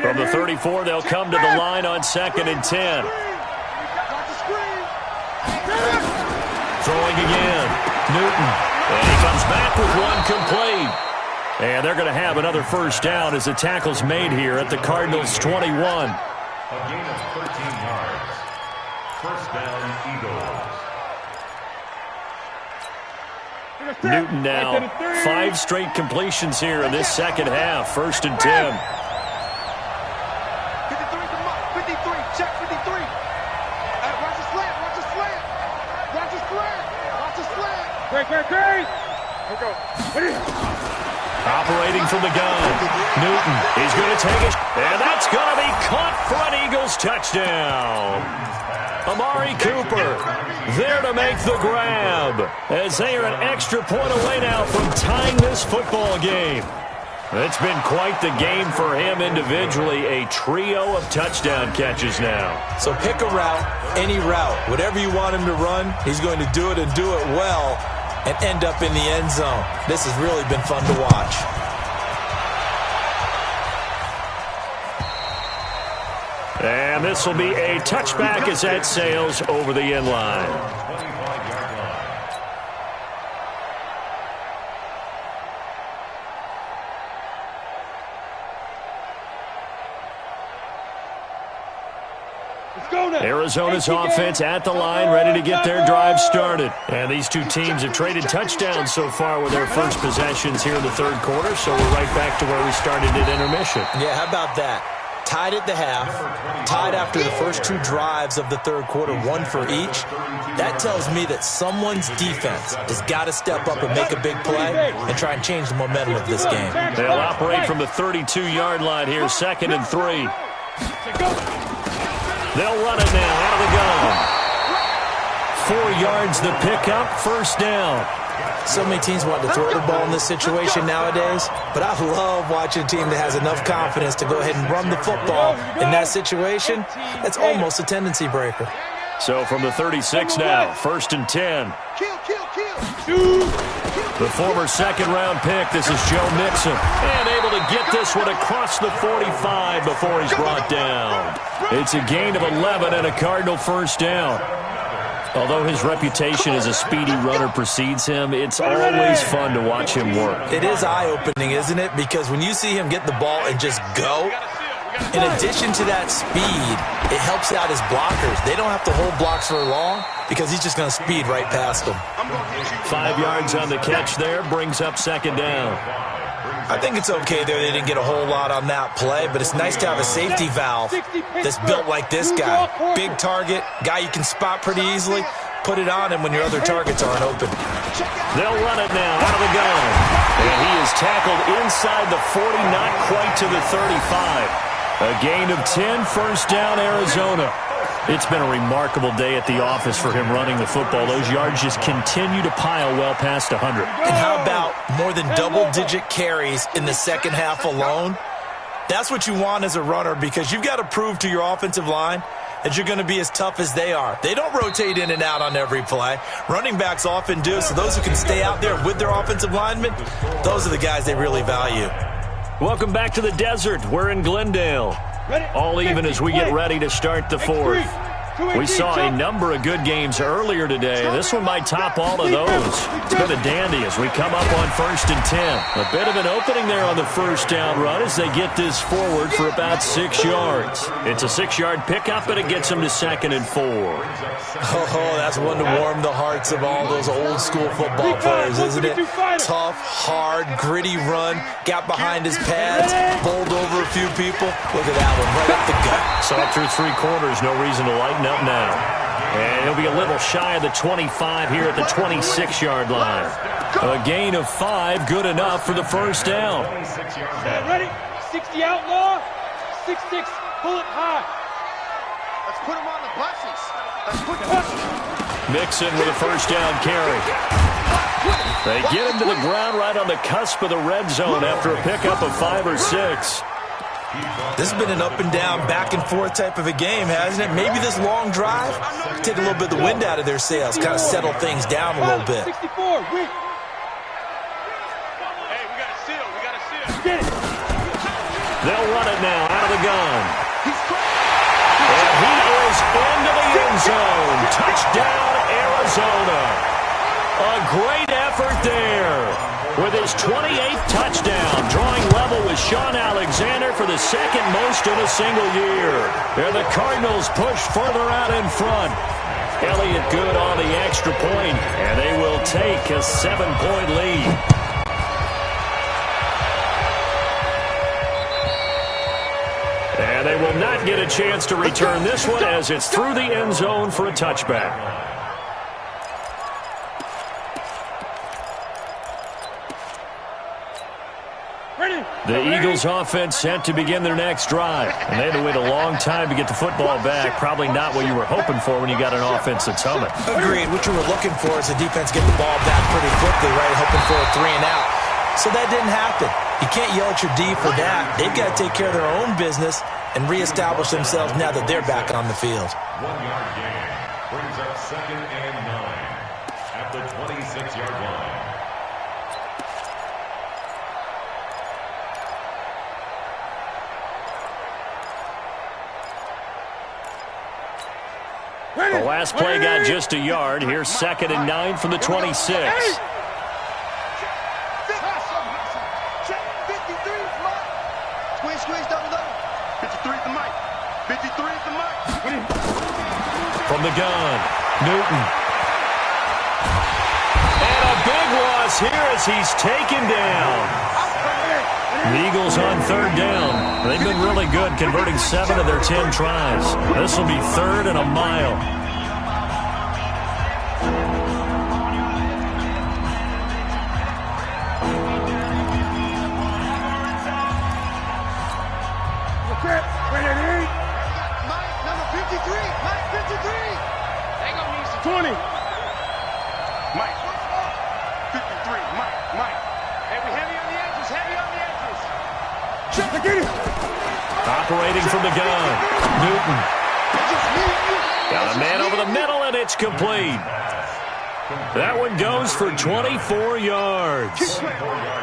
From the 34, they'll come to the line on 2nd and 10. Throwing again. Newton. And he comes back with one complete. And they're going to have another first down as the tackle's made here at the Cardinals' 21. A gain of 13 yards. First down, Eagles. Newton now 5 straight completions here in this second half. 1st and 10. 53, come on. 53, check 53. Watch the slant, watch the slant. Watch the slant, watch the slant. Great. Here we go. Operating from the gun. Newton, he's going to take it. And that's going to be caught for an Eagles touchdown. Amari Cooper there to make the grab as they are an extra point away now from tying this football game. It's been quite the game for him individually. A trio of touchdown catches now. So pick a route, any route. Whatever you want him to run, he's going to do it and do it well and end up in the end zone. This has really been fun to watch. And this will be a touchback as that sails over the end line. 25-yard line. Arizona's offense at the line, ready to get their drive started. And these two teams have traded touchdowns so far with their first possessions here in the 3rd quarter, so we're right back to where we started at intermission. Yeah, how about that? Tied at the half, tied after the first 2 drives of the 3rd quarter, 1 for each. That tells me that someone's defense has got to step up and make a big play and try and change the momentum of this game. They'll operate from the 32-yard line here, 2nd and 3. They'll run it now out of the gun. 4 yards the pickup, first down. So many teams want to throw the ball in this situation nowadays, but I love watching a team that has enough confidence to go ahead and run the football in that situation. That's almost a tendency breaker. So from the 36 now, 1st and 10. The former 2nd-round pick, this is Joe Mixon, and able to get this one across the 45 before he's brought down. It's a gain of 11 and a Cardinal first down. Although his reputation as a speedy runner precedes him, it's always fun to watch him work. It is eye-opening, isn't it? Because when you see him get the ball and just go, in addition to that speed, it helps out his blockers. They don't have to hold blocks for long because he's just going to speed right past them. 5 yards on the catch there, brings up 2nd down. I think it's okay there. They didn't get a whole lot on that play, but it's nice to have a safety valve that's built like this guy. Big target, guy you can spot pretty easily. Put it on him when your other targets aren't open. They'll run it now out of the gun. And he is tackled inside the 40, not quite to the 35. A gain of 10, first down, Arizona. It's been a remarkable day at the office for him running the football. Those yards just continue to pile well past 100. And how about more than double-digit carries in the second half alone? That's what you want as a runner because you've got to prove to your offensive line that you're going to be as tough as they are. They don't rotate in and out on every play. Running backs often do, so those who can stay out there with their offensive linemen, those are the guys they really value. Welcome back to the desert. We're in Glendale. All even as we get ready to start the 4th. We saw a number of good games earlier today. This one might top all of those. It's been a dandy as we come up on 1st and 10. A bit of an opening there on the first down run as they get this forward for about 6 yards. It's a 6-yard pickup, and it gets them to 2nd and 4. Oh, that's one to warm the hearts of all those old-school football players, isn't it? Tough, hard, gritty run, got behind his pads, bowled over a few people. Look at that one, right up the gut. So through 3 quarters, no reason to lighten up now. And he'll be a little shy of the 25 here at the 26-yard line. A gain of 5, good enough for the first down. Ready? 60 outlaw, 6-6, bullet high. Let's put him on the buses. Let's put the Mixon with a first down carry. They get him to the ground right on the cusp of the red zone after a pickup of 5 or 6. This has been an up-and-down, back-and-forth type of a game, hasn't it? Maybe this long drive take a little bit of the wind out of their sails, kind of settle things down a little bit. 64, wait. Hey, we got a seal. We got a seal. Get it. They'll run it now out of the gun. And he is into the end zone. Touchdown, Arizona. A great effort there. With his 28th touchdown, drawing level with Sean Alexander for the second most in a single year. And the Cardinals push further out in front. Elliott good on the extra point, and they will take a 7-point lead. And they will not get a chance to return this one as it's through the end zone for a touchback. The Eagles offense set to begin their next drive. And they had to wait a long time to get the football back. Probably not what you were hoping for when you got an offense that's humming. Agreed. What you were looking for is the defense get the ball back pretty quickly, right? Hoping for a 3 and out. So that didn't happen. You can't yell at your D for that. They've got to take care of their own business and reestablish themselves now that they're back on the field. 1-yard gain brings up 2nd and 9 at the 26-yard line. The last play got just a yard. Here's 2nd and 9 from the 26. 53, squeeze, double, double. 53 is the mic. 53 is the mic. From the gun, Newton. And a big loss here as he's taken down. The Eagles on 3rd down. They've been really good, converting 7 of their 10 tries. This will be 3rd and a mile. Mike, number 53. Mike, 53. They gonna need some 20. Mike. 53. Mike. Hey, we heavy on the edges. Heavy on the edges. Check the get it. Operating from the gun, Newton. Got a man over the middle, and it's complete. That one goes for 24 yards.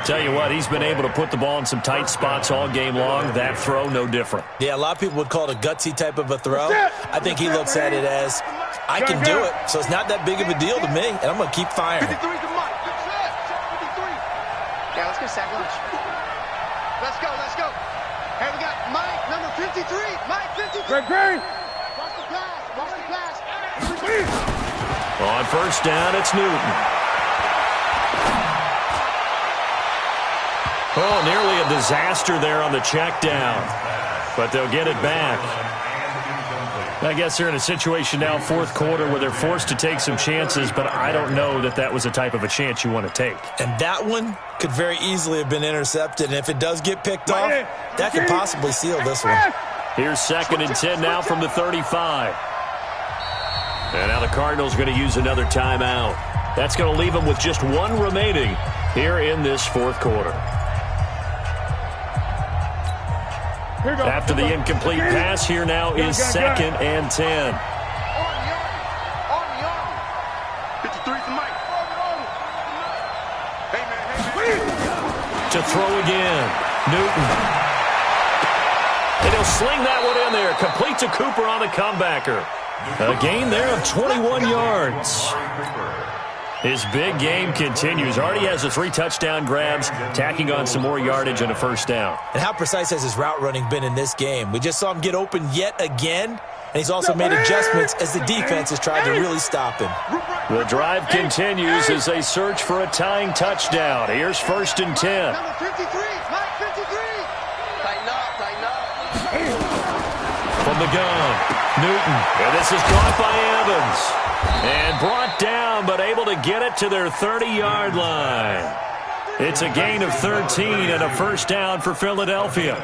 Tell you what, he's been able to put the ball in some tight spots all game long. That throw, no different. Yeah, a lot of people would call it a gutsy type of a throw. I think he looks at it as, I can do it, so it's not that big of a deal to me, and I'm going to keep firing. 53 to Mike. 53. Yeah, let's go sack lunch. Let's go. Hey, we got Mike, number 53. Mike, 53. Great. Watch the pass. On 1st down, it's Newton. Oh, nearly a disaster there on the check down. But they'll get it back. I guess they're in a situation now, 4th quarter, where they're forced to take some chances, but I don't know that that was the type of a chance you want to take. And that one could very easily have been intercepted. And if it does get picked off, that could possibly seal this one. Here's 2nd and 10 now from the 35. And now the Cardinals are going to use another timeout. That's going to leave them with just 1 remaining here in this 4th quarter. After the incomplete pass, here now is 2nd and 10. On the arm. 53 to Mike. Hey, man. To throw again, Newton. And he'll sling that one in there. Complete to Cooper on the comebacker. A gain there of 21 yards. His big game continues. Already has the 3 touchdown grabs, tacking on some more yardage and a first down. And how precise has his route running been in this game? We just saw him get open yet again, and he's also made adjustments as the defense has tried to really stop him. The drive continues as they search for a tying touchdown. Here's 1st and 10. Number 53, Mike 53. Tighten up, tighten up. From the gun, Newton. And this is caught by Evans. And brought down, but able to get it to their 30-yard line. It's a gain of 13 and a first down for Philadelphia.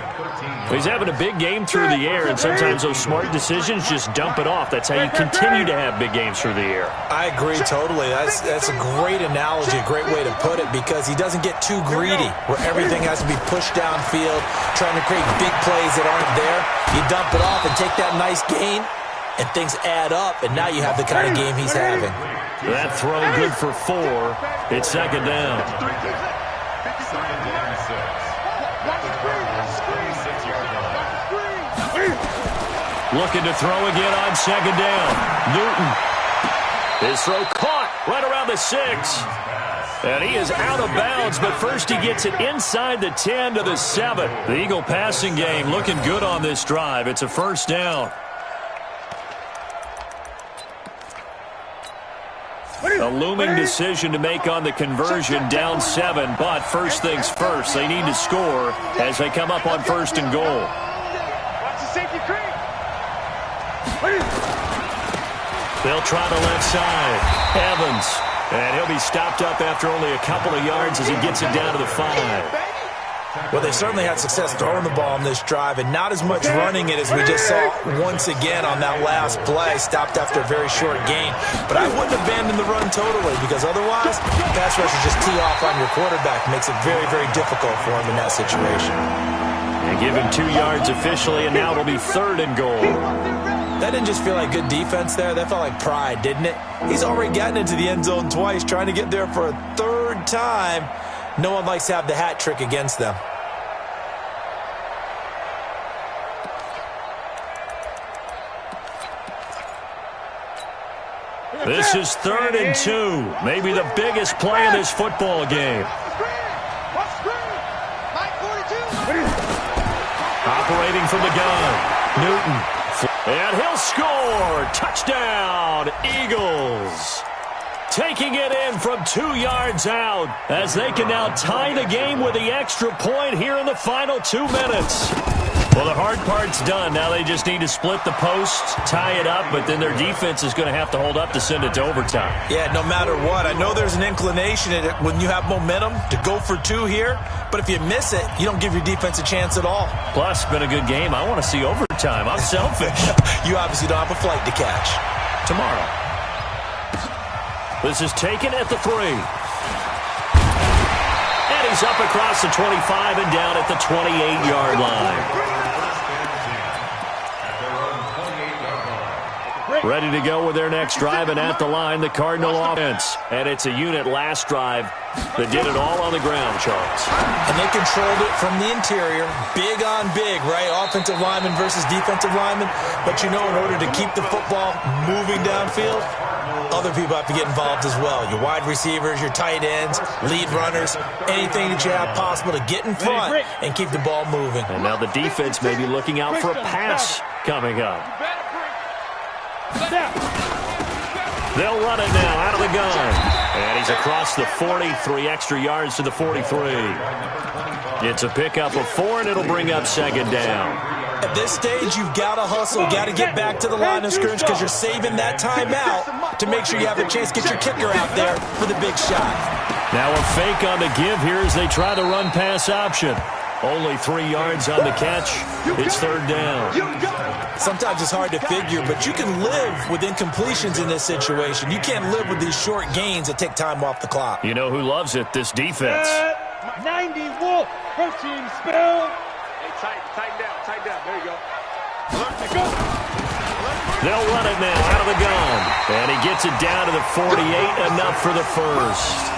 He's having a big game through the air, and sometimes those smart decisions just dump it off. That's how you continue to have big games through the air. I agree totally. That's a great analogy, a great way to put it, because he doesn't get too greedy where everything has to be pushed downfield, trying to create big plays that aren't there. You dump it off and take that nice gain, and things add up, and now you have the kind of game he's having. That throw good for 4. It's 2nd down. Looking to throw again on 2nd down. Newton. His throw caught right around the 6. And he is out of bounds, but first he gets it inside the 10 to the 7. The Eagle passing game looking good on this drive. It's a first down. A looming decision to make on the conversion, down 7, but first things first, they need to score as they come up on 1st and goal. Watch the safety creep. They'll try the left side. Evans, and he'll be stopped up after only a couple of yards as he gets it down to the 5. Well, they certainly had success throwing the ball on this drive, and not as much running it as we just saw once again on that last play, stopped after a very short gain. But I wouldn't abandon the run totally, because otherwise, pass rushers just tee off on your quarterback. Makes it very, very difficult for him in that situation. And give him 2 yards officially, and now it'll be 3rd and goal. That didn't just feel like good defense there. That felt like pride, didn't it? He's already gotten into the end zone twice, trying to get there for a 3rd time. No one likes to have the hat trick against them. This is 3rd and 2. Maybe the biggest play of this football game. Operating from the gun. Newton. And he'll score. Touchdown, Eagles. Taking it in from 2 yards out as they can now tie the game with the extra point here in the final 2 minutes. Well, the hard part's done. Now they just need to split the posts, tie it up, but then their defense is going to have to hold up to send it to overtime. Yeah, no matter what. I know there's an inclination in it when you have momentum to go for 2 here, but if you miss it, you don't give your defense a chance at all. Plus, it's been a good game. I want to see overtime. I'm selfish. You obviously don't have a flight to catch. Tomorrow. This is taken at the 3. And he's up across the 25 and down at the 28-yard line. Ready to go with their next drive, and at the line, the Cardinal offense. And it's a unit last drive that did it all on the ground, Charles. And they controlled it from the interior, big on big, right? Offensive lineman versus defensive lineman. But you know, in order to keep the football moving downfield, other people have to get involved as well. Your wide receivers, your tight ends, lead runners, anything that you have possible to get in front and keep the ball moving. And now the defense may be looking out for a pass coming up. They'll run it now out of the gun. And he's across the 40, 3 extra yards to the 43. It's a pickup of 4, and it'll bring up 2nd down. At this stage, you've got to hustle, got to get back to the line of scrimmage because you're saving that timeout to make sure you have a chance to get your kicker out there for the big shot. Now a fake on the give here as they try to run pass option. Only 3 yards on the catch. It's 3rd down. Sometimes it's hard to figure, but you can live with incompletions in this situation. You can't live with these short gains that take time off the clock. You know who loves it? This defense. 90 Wolf. First team spell. Hey, tighten down. There you go. They'll run it now out of the gun. And he gets it down to the 48, enough for the first.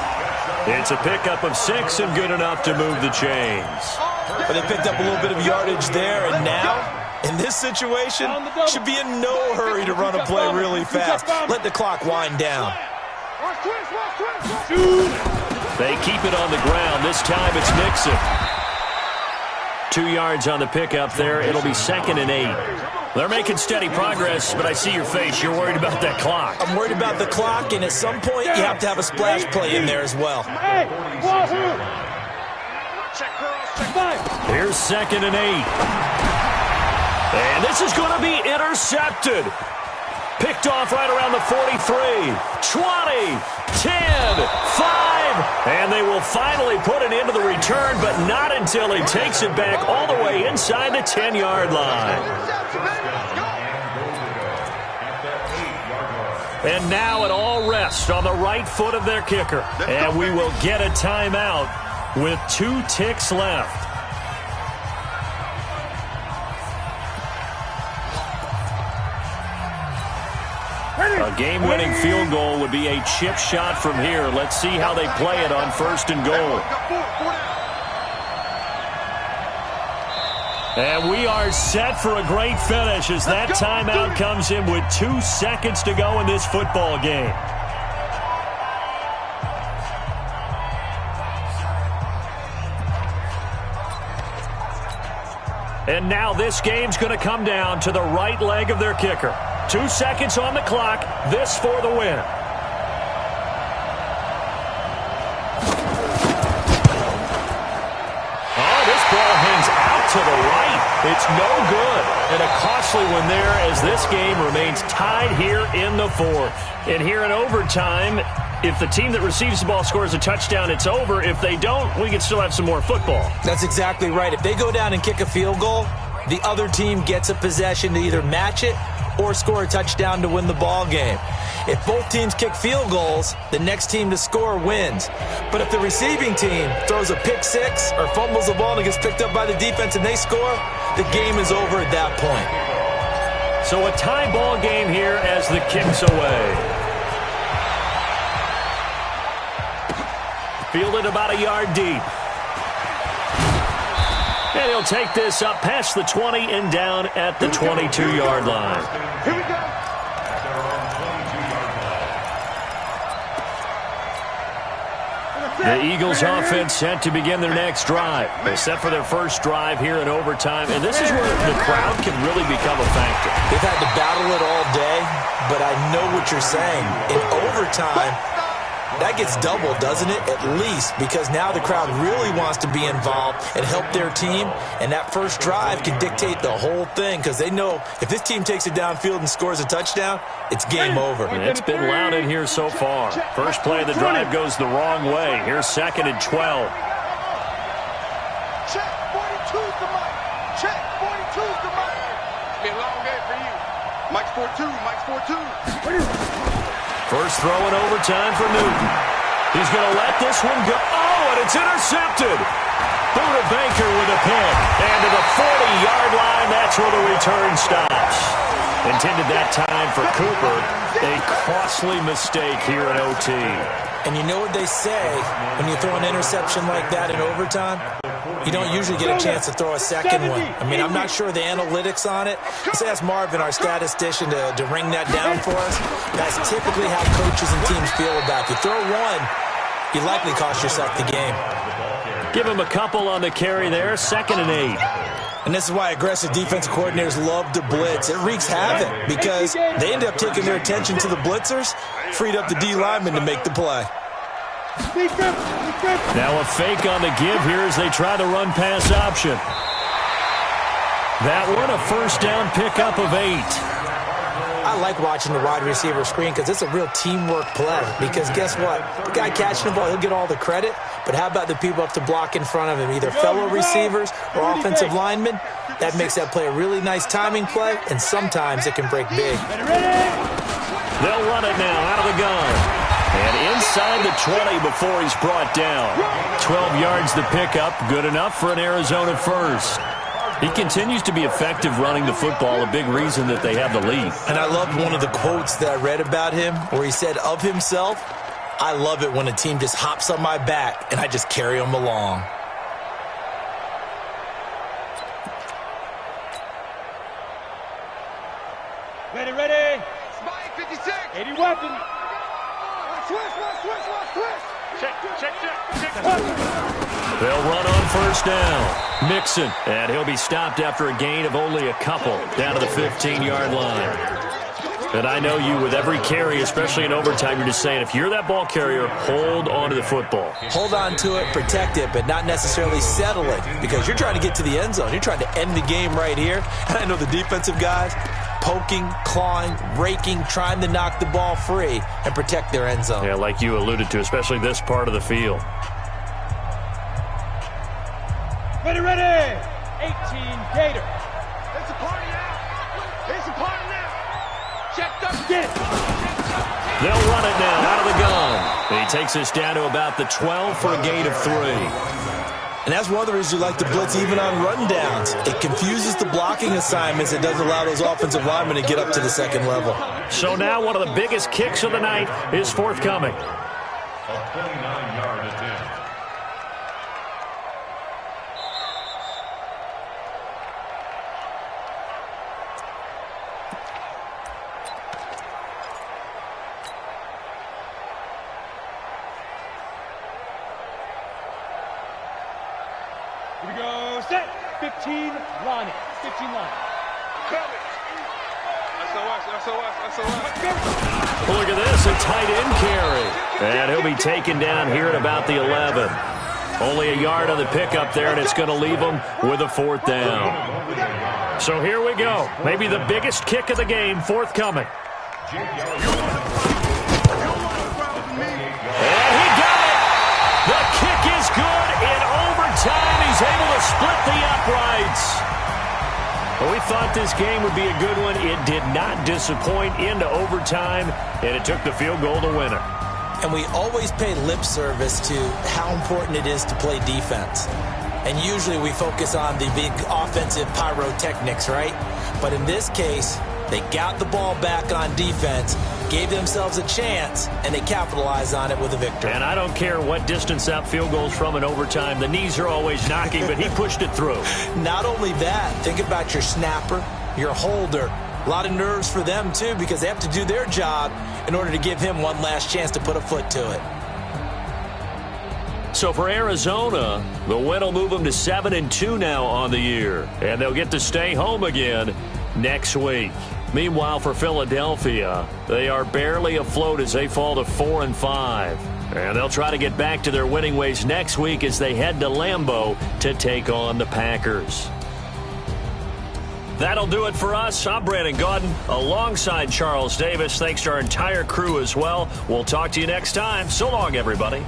It's a pickup of 6 and good enough to move the chains. But they picked up a little bit of yardage there, and now In this situation, should be in no hurry to run a play really fast. Let the clock wind down. They keep it on the ground. This time it's Nixon. 2 yards on the pickup there. It'll be 2nd and 8. They're making steady progress, but I see your face. You're worried about that clock. I'm worried about the clock, and at some point, you have to have a splash play in there as well. Here's 2nd and 8. And this is going to be intercepted. Picked off right around the 43, 20, 10, 5, and they will finally put an end to the return, but not until he takes it back all the way inside the 10-yard line. And now it all rests on the right foot of their kicker, and we will get a timeout with 2 ticks left. A game-winning field goal would be a chip shot from here. Let's see how they play it on 1st and goal. And we are set for a great finish as that timeout comes in with 2 seconds to go in this football game. And now this game's going to come down to the right leg of their kicker. 2 seconds on the clock. This for the win. Oh, this ball hangs out to the right. It's no good. And a costly one there as this game remains tied here in the 4th. And here in overtime, if the team that receives the ball scores a touchdown, it's over. If they don't, we can still have some more football. That's exactly right. If they go down and kick a field goal, the other team gets a possession to either match it or score a touchdown to win the ball game. If both teams kick field goals, the next team to score wins. But if the receiving team throws a pick six or fumbles the ball and it gets picked up by the defense and they score, the game is over at that point. So a tie ball game here as the kick's away. Fielded about a yard deep. And he'll take this up past the 20 and down at the 22-yard line. Here we go. The Eagles offense set to begin their next drive. They're set for their first drive here in overtime, and this is where the crowd can really become a factor. They've had to battle it all day, but I know what you're saying. In overtime, that gets doubled, doesn't it? At least, because now the crowd really wants to be involved and help their team, and that first drive can dictate the whole thing because they know if this team takes it downfield and scores a touchdown, it's game over. And it's been loud in here so far. First play of the drive goes the wrong way. Here's 2nd and 12. Check 42's the mic. Check 42's the mic. It's been a long day for you. Mike's 4-2. Mike's 4-2. First throw in overtime for Newton. He's going to let this one go. Oh, and it's intercepted. Buda Baker with a pick. And to the 40-yard line, that's where the return stops. Intended that time for Cooper. A costly mistake here in OT. And you know what they say when you throw an interception like that in overtime? You don't usually get a chance to throw a second one. I mean, I'm not sure the analytics on it. Let's ask Marvin, our statistician, to ring that down for us. That's typically how coaches and teams feel about it. If you throw one, you likely cost yourself the game. Give him a couple on the carry there. 2nd and 8. And this is why aggressive defensive coordinators love to blitz. It wreaks havoc because they end up taking their attention to the blitzers, freed up the D lineman to make the play. Now a fake on the give here as they try the run pass option. That one a first down pickup of 8. I like watching the wide receiver screen because it's a real teamwork play. Because guess what? The guy catching the ball, he'll get all the credit. But how about the people up to block in front of him, either fellow receivers or offensive linemen? That makes that play a really nice timing play, and sometimes it can break big. They'll run it now out of the gun. And inside the 20 before he's brought down. 12 yards the pickup, good enough for an Arizona first. He continues to be effective running the football, a big reason that they have the lead. And I loved one of the quotes that I read about him where he said of himself, "I love it when a team just hops on my back and I just carry them along." Ready, ready. Spike 56. 80 weapon. Switch. Check. They'll run on first down. Mixon, and he'll be stopped after a gain of only a couple down to the 15-yard line. And I know you, with every carry, especially in overtime, you're just saying, if you're that ball carrier, hold on to the football. Hold on to it, protect it, but not necessarily settle it, because you're trying to get to the end zone. You're trying to end the game right here. And I know the defensive guys poking, clawing, raking, trying to knock the ball free and protect their end zone. Yeah, like you alluded to, especially this part of the field. Ready, 18 Gator. It's a party now. Checked up. Get it. They'll run it now out of the gun. He takes us down to about the 12 for a gain of 3. And that's one of the reasons you like to blitz even on rundowns. It confuses the blocking assignments. It doesn't allow those offensive linemen to get up to the second level. So now one of the biggest kicks of the night is forthcoming. A 29-yard attempt. Here we go. Set. 15 Ronnie. 15 line. Look at this, a tight end carry. And he'll be taken down here at about the 11. Only a yard on the pickup there, and it's going to leave him with a 4th down. So here we go. Maybe the biggest kick of the game forthcoming. And he got it. The kick is good in overtime. He's able to split the uprights. Well, we thought this game would be a good one. It did not disappoint into overtime, and it took the field goal to win it. And we always pay lip service to how important it is to play defense. And usually we focus on the big offensive pyrotechnics, right? But in this case, they got the ball back on defense, gave themselves a chance, and they capitalized on it with a victory. And I don't care what distance that field goes from in overtime. The knees are always knocking, but he pushed it through. Not only that, think about your snapper, your holder. A lot of nerves for them, too, because they have to do their job in order to give him one last chance to put a foot to it. So for Arizona, the win will move them to 7-2 now on the year. And they'll get to stay home again next week. Meanwhile, for Philadelphia, they are barely afloat as they fall to 4-5. And they'll try to get back to their winning ways next week as they head to Lambeau to take on the Packers. That'll do it for us. I'm Brandon Gaudin alongside Charles Davis. Thanks to our entire crew as well. We'll talk to you next time. So long, everybody.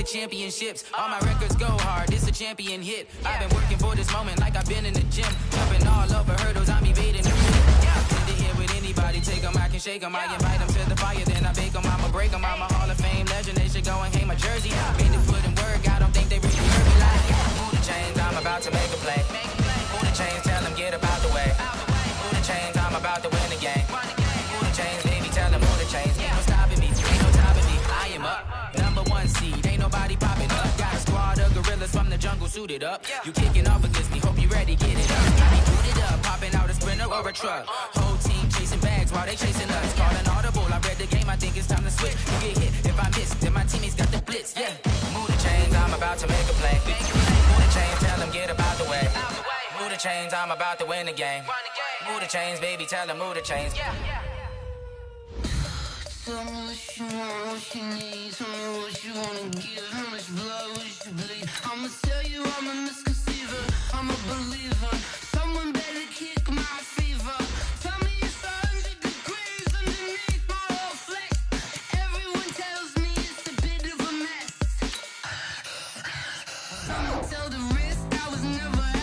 Championships, all my records go hard. This a champion hit. I've been working for this moment like I've been in the gym, jumping all over hurdles. I'm evading the rim. To hit with anybody, take them, I can shake them. I invite them to the fire, then I bake them. I'ma break them. I'm a Hall of Fame legend. They should go and hang my jersey. Made the foot and work. I don't think they really heard me like. Move the chains, I'm about to make a play. Move the chains, tell them get up out the way. Move the chains, I'm about to win the game. Move the chains, baby, tell them move the chains. Ain't no stopping me, ain't no stopping me. I am up, #1 seed. Ain't nobody popping up. Got a squad of gorillas from the jungle suited up. You kicking off against me, hope you ready, get it up. Got me booted up, popping out a sprinter or a truck. Whole team chasing bags while they chasing us. Calling audible, I read the game, I think it's time to switch. You get hit, if I miss, then my teammates got the blitz, yeah. Move the chains, I'm about to make a play. Move the chains, tell them get up out the way. Move the chains, I'm about to win the game. Move the chains, baby, tell them move the chains. Tell me what you want, what you need. Tell me what you wanna give. How much blood would you bleed? I'ma tell you I'm a misconceiver. I'm a believer. Someone better kick my fever. Tell me it's 100 degrees underneath my whole flesh. Everyone tells me it's a bit of a mess. Someone tell the wrist I was never